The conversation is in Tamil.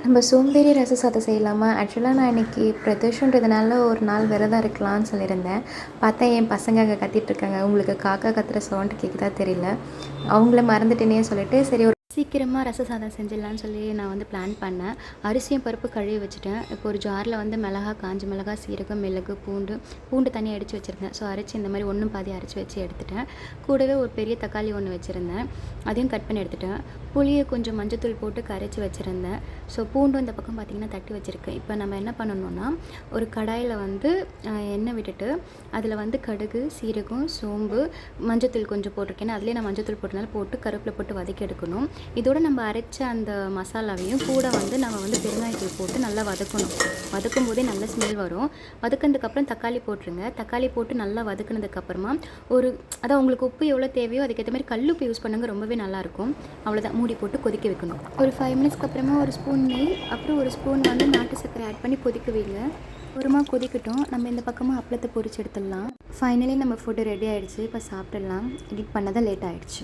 நம்ம சோம்பேறி ரச சாதம் செய்யலாமா? ஆக்சுவலாக நான் இன்றைக்கி பிரதோஷன்றதுனால ஒரு நாள் விரதம் இருக்கலாம்னு சொல்லியிருந்தேன். பார்த்தா என் பசங்க அங்கே கத்திட்ருக்காங்க. உங்களுக்கு காக்கா கத்துற சவுண்ட் கேட்குதா தெரியல. அவங்கள மறந்துட்டேனே சொல்லிட்டு சரி சீக்கிரமாக ரச சாதம் செஞ்சிடலான்னு சொல்லி நான் வந்து பிளான் பண்ணேன். அரிசியும் பருப்பு கழுவி வச்சுட்டேன். இப்போ ஒரு ஜாரில் வந்து மிளகா, காஞ்ச மிளகா, சீரகம், மிளகு, பூண்டு தனியாக அடித்து வச்சுருந்தேன். ஸோ அரைச்சி இந்த மாதிரி ஒன்றும் பாதி அரைச்சி வச்சு எடுத்துட்டேன். கூடவே ஒரு பெரிய தக்காளி ஒன்று வச்சுருந்தேன். அதையும் கட் பண்ணி எடுத்துட்டேன். புளியை கொஞ்சம் மஞ்சத்தூள் போட்டு கரைச்சி வச்சுருந்தேன். ஸோ பூண்டும் இந்த பக்கம் பார்த்திங்கன்னா தட்டி வச்சுருக்கேன். இப்போ நம்ம என்ன பண்ணணுன்னா, ஒரு கடாயில் வந்து எண்ணெய் விட்டுட்டு அதில் வந்து கடுகு, சீரகம், சோம்பு, மஞ்சத்தூள் கொஞ்சம் போட்டிருக்கேன். அதிலே நான் மஞ்சத்தூள் போட்டனால போட்டு கருவேப்பிலை போட்டு வதக்கி எடுக்கணும். இதோட நம்ம அரைச்ச அந்த மசாலாவையும் கூட வந்து நம்ம வந்து பெருங்காயத்தூள் போட்டு நல்லா வதக்கணும். வதக்கும் போதே நல்ல ஸ்மெல் வரும். வதக்கினதுக்கப்புறம் தக்காளி போட்டுருங்க. தக்காளி போட்டு நல்லா வதக்குனதுக்கப்புறமா அதான் உங்களுக்கு உப்பு எவ்வளோ தேவையோ அதுக்கேற்ற மாதிரி கல்லுப்பு யூஸ் பண்ணுங்கள், ரொம்பவே நல்லாயிருக்கும். அவ்வளோதான், மூடி போட்டு கொதிக்க வைக்கணும். ஒரு 5 மினிட்ஸ்க்கு அப்புறமா ஒரு ஸ்பூன் நெய், அப்புறம் ஒரு ஸ்பூன் வந்து நாட்டு சர்க்கரை ஆட் பண்ணி கொதிக்க வைங்க. ஒருமா கொதிக்கட்டும். நம்ம இந்த பக்கமாக அப்பளத்தை பொரிச்சு எடுத்துடலாம். ஃபைனலி நம்ம ஃபுட்டு ரெடி ஆகிடுச்சு. இப்போ சாப்பிட்டுடலாம். எடிட் பண்ணதான் லேட் ஆகிடுச்சு.